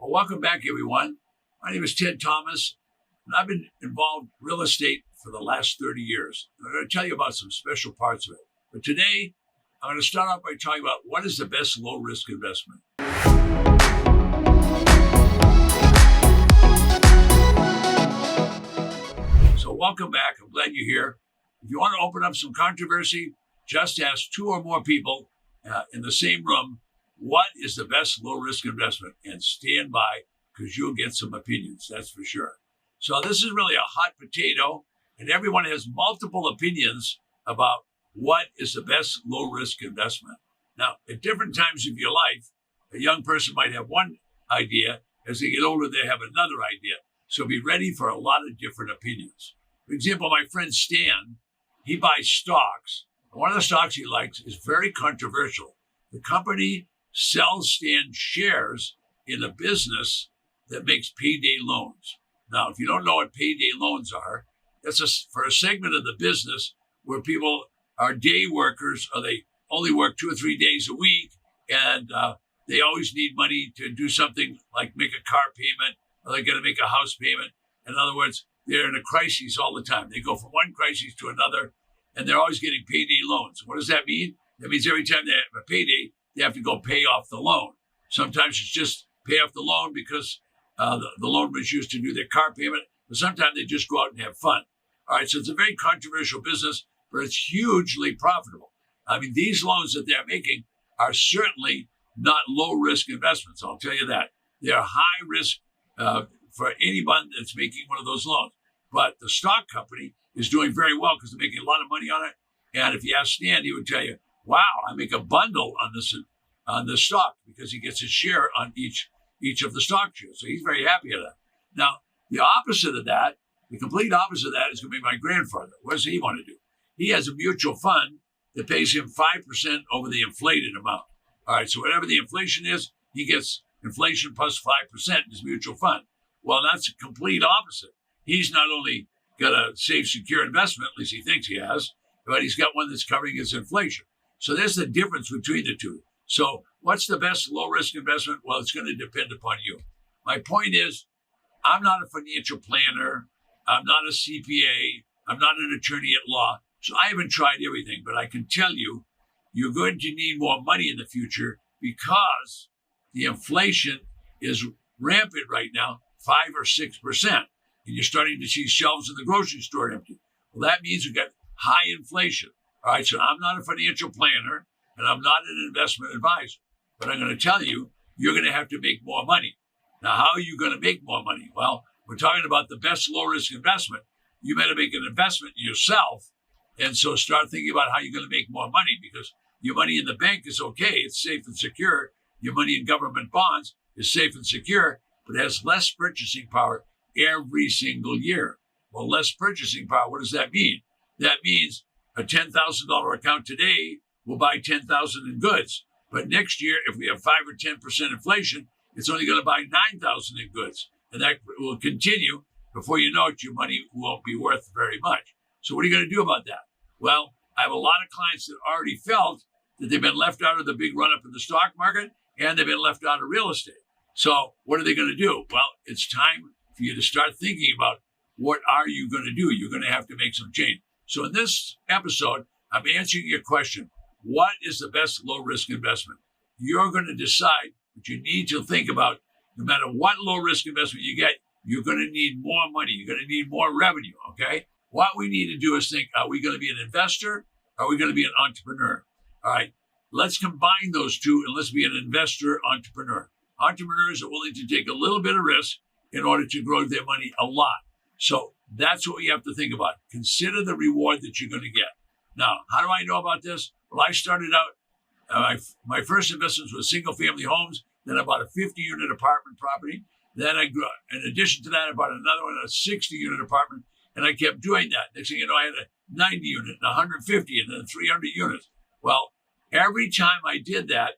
Well, welcome back, everyone. My name is Ted Thomas, and I've been involved in real estate for the last 30 years. I'm going to tell you about some special parts of it. But today, I'm going to start off by talking about what is the best low-risk investment. So welcome back. I'm glad you're here. If you want to open up some controversy, just ask two or more people in the same room, what is the best low-risk investment? And stand by, because you'll get some opinions, that's for sure. So this is really a hot potato, and everyone has multiple opinions about what is the best low-risk investment. Now, at different times of your life, a young person might have one idea. As they get older, they have another idea. So be ready for a lot of different opinions. For example, my friend Stan, he buys stocks. One of the stocks he likes is very controversial. The company sells Stan shares in a business that makes payday loans. Now, if you don't know what payday loans are, that's for a segment of the business where people are day workers, or they only work 2 or 3 days a week, and they always need money to do something like make a car payment, or they're going to make a house payment. In other words, they're in a crisis all the time. They go from one crisis to another, and they're always getting payday loans. What does that mean? That means every time they have a payday, they have to go pay off the loan. Sometimes it's just pay off the loan because the loan was used to do their car payment, but sometimes they just go out and have fun. All right, so it's a very controversial business, but it's hugely profitable. I mean, these loans that they're making are certainly not low-risk investments, I'll tell you that. They're high risk for anyone that's making one of those loans. But the stock company is doing very well because they're making a lot of money on it. And if you ask Stan, he would tell you, wow, I make a bundle on this stock, because he gets his share on each of the stock shares. So he's very happy at that. Now, the opposite of that, the complete opposite of that is going to be my grandfather. What does he want to do? He has a mutual fund that pays him 5% over the inflated amount. All right, so whatever the inflation is, he gets inflation plus 5% in his mutual fund. Well, that's a complete opposite. He's not only got a safe, secure investment, at least he thinks he has, but he's got one that's covering his inflation. So there's the difference between the two. So what's the best low-risk investment? Well, it's going to depend upon you. My point is, I'm not a financial planner. I'm not a CPA. I'm not an attorney at law. So I haven't tried everything, but I can tell you, you're going to need more money in the future because the inflation is rampant right now, 5 or 6%. And you're starting to see shelves in the grocery store empty. Well, that means we've got high inflation. All right, so I'm not a financial planner, and I'm not an investment advisor. But I'm going to tell you, you're going to have to make more money. Now, how are you going to make more money? Well, we're talking about the best low-risk investment. You better make an investment yourself, and so start thinking about how you're going to make more money, because your money in the bank is okay. It's safe and secure. Your money in government bonds is safe and secure, but it has less purchasing power every single year. Well, less purchasing power, what does that mean? That means a $10,000 account today will buy $10,000 in goods. But next year, if we have 5 or 10% inflation, it's only going to buy $9,000 in goods. And that will continue. Before you know it, your money won't be worth very much. So what are you going to do about that? Well, I have a lot of clients that already felt that they've been left out of the big run-up in the stock market, and they've been left out of real estate. So what are they going to do? Well, it's time for you to start thinking about, what are you going to do? You're going to have to make some change. So in this episode, I'm answering your question. What is the best low-risk investment? You're going to decide, but you need to think about, no matter what low-risk investment you get, you're going to need more money. You're going to need more revenue, okay? What we need to do is think, are we going to be an investor? Or are we going to be an entrepreneur? All right, let's combine those two, and let's be an investor entrepreneur. Entrepreneurs are willing to take a little bit of risk in order to grow their money a lot. So that's what we have to think about. Consider the reward that you're going to get. Now, how do I know about this? Well, I started out, my first investments were single-family homes. Then I bought a 50-unit apartment property. Then I grew, in addition to that, I bought another one, a 60-unit apartment, and I kept doing that. Next thing you know, I had a 90-unit, and 150, and then 300 units. Well, every time I did that,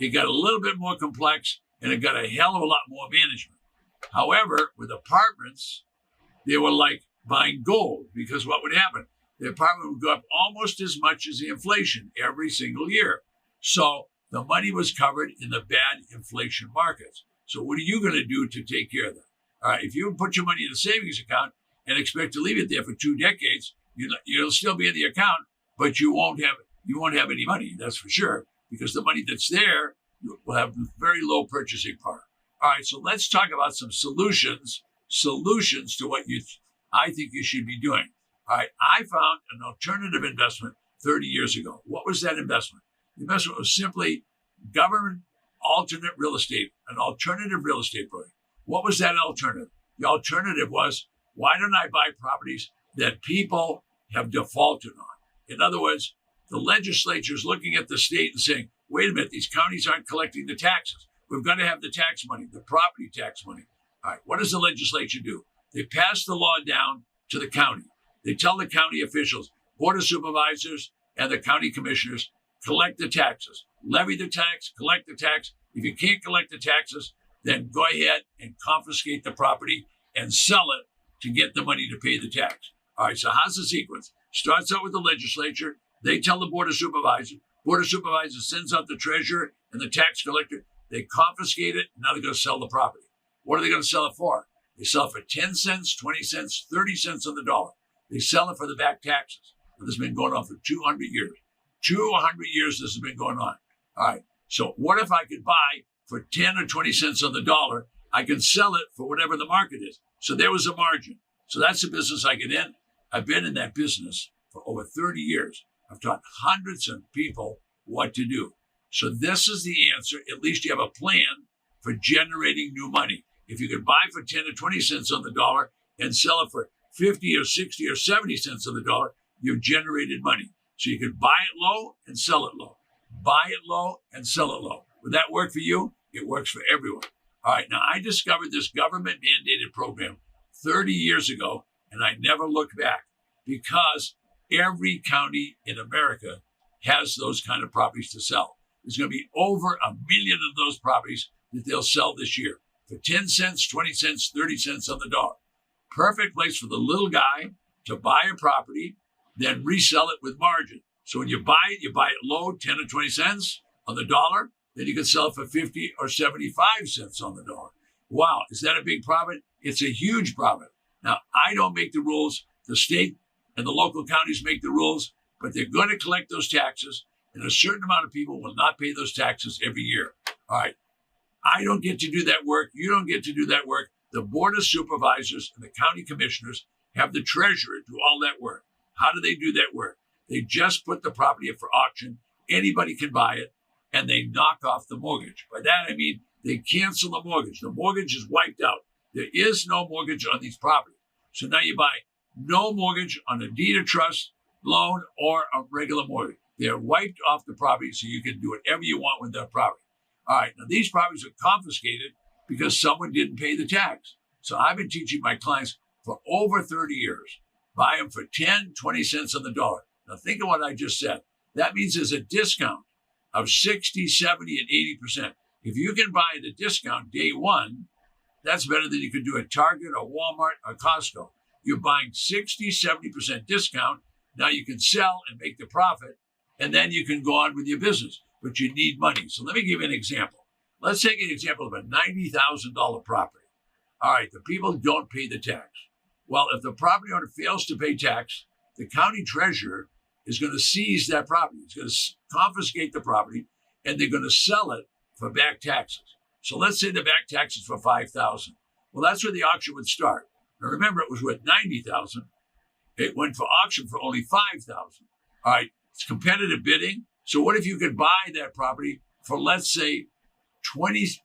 it got a little bit more complex, and it got a hell of a lot more management. However, with apartments, they were like buying gold, because what would happen? The apartment would go up almost as much as the inflation every single year. So the money was covered in the bad inflation markets. So what are you going to do to take care of that? All right, if you put your money in a savings account and expect to leave it there for 2 decades, you'll still be in the account, but you won't have any money. That's for sure, because the money that's there will have very low purchasing power. All right, so let's talk about some solutions to what I think you should be doing. All right, I found an alternative investment 30 years ago. What was that investment? The investment was simply government alternate real estate, an alternative real estate program. What was that alternative? The alternative was, why don't I buy properties that people have defaulted on? In other words, the legislature is looking at the state and saying, wait a minute, these counties aren't collecting the taxes. We've got to have the tax money, the property tax money. All right, what does the legislature do? They pass the law down to the county. They tell the county officials, board of supervisors and the county commissioners, collect the taxes, levy the tax, collect the tax. If you can't collect the taxes, then go ahead and confiscate the property and sell it to get the money to pay the tax. All right, so how's the sequence? Starts out with the legislature. They tell the board of supervisors. Board of supervisors sends out the treasurer and the tax collector. They confiscate it. Now they're going to sell the property. What are they going to sell it for? They sell it for 10 cents, 20 cents, 30 cents on the dollar. They sell it for the back taxes. This has been going on for 200 years. 200 years this has been going on. All right. So what if I could buy for 10 or 20 cents on the dollar? I can sell it for whatever the market is. So there was a margin. So that's the business I get in. I've been in that business for over 30 years. I've taught hundreds of people what to do. So this is the answer. At least you have a plan for generating new money. If you could buy for 10 or 20 cents on the dollar and sell it for 50 or 60 or 70 cents on the dollar, you've generated money. So you could buy it low and sell it low. Buy it low and sell it low. Would that work for you? It works for everyone. All right, now I discovered this government mandated program 30 years ago, and I never looked back because every county in America has those kind of properties to sell. There's going to be over 1 million of those properties that they'll sell this year for 10 cents, 20 cents, 30 cents on the dollar. Perfect place for the little guy to buy a property, then resell it with margin. So when you buy it low, 10 or 20 cents on the dollar, then you can sell it for 50 or 75 cents on the dollar. Wow, is that a big profit? It's a huge profit. Now, I don't make the rules. The state and the local counties make the rules, but they're going to collect those taxes, and a certain amount of people will not pay those taxes every year. All right. I don't get to do that work. You don't get to do that work. The board of supervisors and the county commissioners have the treasurer do all that work. How do they do that work? They just put the property up for auction. Anybody can buy it, and they knock off the mortgage. By that, I mean they cancel the mortgage. The mortgage is wiped out. There is no mortgage on these properties. So now you buy no mortgage on a deed of trust, loan, or a regular mortgage. They're wiped off the property so you can do whatever you want with that property. All right, now these properties are confiscated because someone didn't pay the tax. So I've been teaching my clients for over 30 years. Buy them for 10, 20 cents on the dollar. Now think of what I just said. That means there's a discount of 60, 70, and 80%. If you can buy at a discount day one, that's better than you could do at Target or Walmart or Costco. You're buying 60, 70% discount. Now you can sell and make the profit, and then you can go on with your business. But you need money. So let me give you an example. Let's take an example of a $90,000 property. All right, the people don't pay the tax. Well, if the property owner fails to pay tax, the county treasurer is going to seize that property. It's going to confiscate the property, and they're going to sell it for back taxes. So let's say the back taxes for $5,000. Well, that's where the auction would start. Now remember, it was worth $90,000. It went for auction for only $5,000. All right, it's competitive bidding. So what if you could buy that property for, let's say, 20%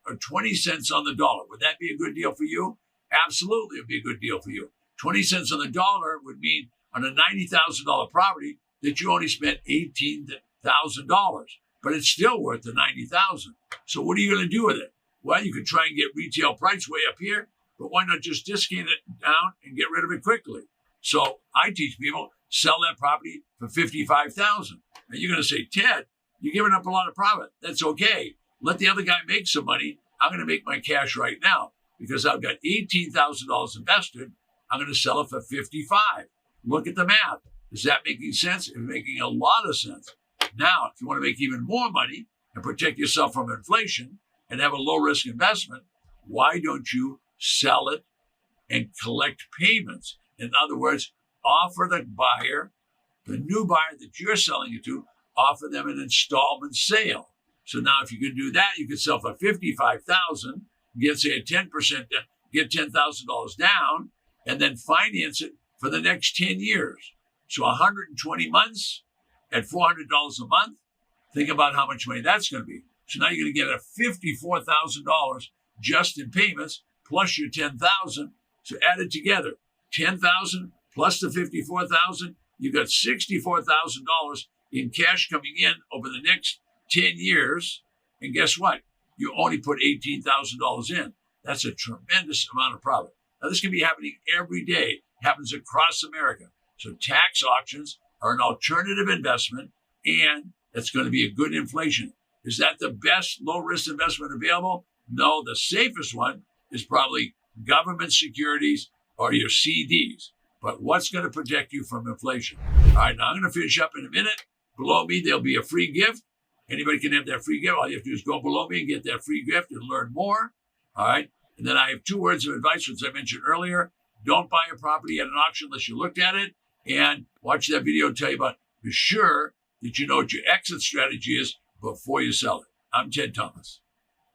or 20 cents on the dollar? Would that be a good deal for you? Absolutely, it would be a good deal for you. 20 cents on the dollar would mean on a $90,000 property that you only spent $18,000, but it's still worth the $90,000. So what are you going to do with it? Well, you could try and get retail price way up here, but why not just discount it down and get rid of it quickly? So I teach people, sell that property for $55,000. Now you're going to say, Ted, you're giving up a lot of profit. That's okay. Let the other guy make some money. I'm going to make my cash right now because I've got $18,000 invested. I'm going to sell it for $55,000. Look at the math. Is that making sense? It's making a lot of sense. Now, if you want to make even more money and protect yourself from inflation, and have a low risk investment, why don't you sell it and collect payments? In other words, offer the buyer, the new buyer that you're selling it to, offer them an installment sale. So now if you could do that, you could sell for $55,000, get say a 10%, get $10,000 down, and then finance it for the next 10 years. So 120 months at $400 a month. Think about how much money that's going to be. So now you're going to get a $54,000 just in payments plus your $10,000. So add it together, $10,000 plus the $54,000. You got $64,000 in cash coming in over the next 10 years. And guess what? You only put $18,000 in. That's a tremendous amount of profit. Now, this can be happening every day. It happens across America. So tax auctions are an alternative investment, and it's going to be a good inflation. Is that the best low-risk investment available? No, the safest one is probably government securities or your CDs. But what's going to protect you from inflation? All right, now I'm going to finish up in a minute. Below me, there'll be a free gift. Anybody can have that free gift. All you have to do is go below me and get that free gift and learn more. All right. And then I have 2 words of advice, which I mentioned earlier. Don't buy a property at an auction unless you looked at it. And watch that video tell you about, be sure that you know what your exit strategy is before you sell it. I'm Ted Thomas.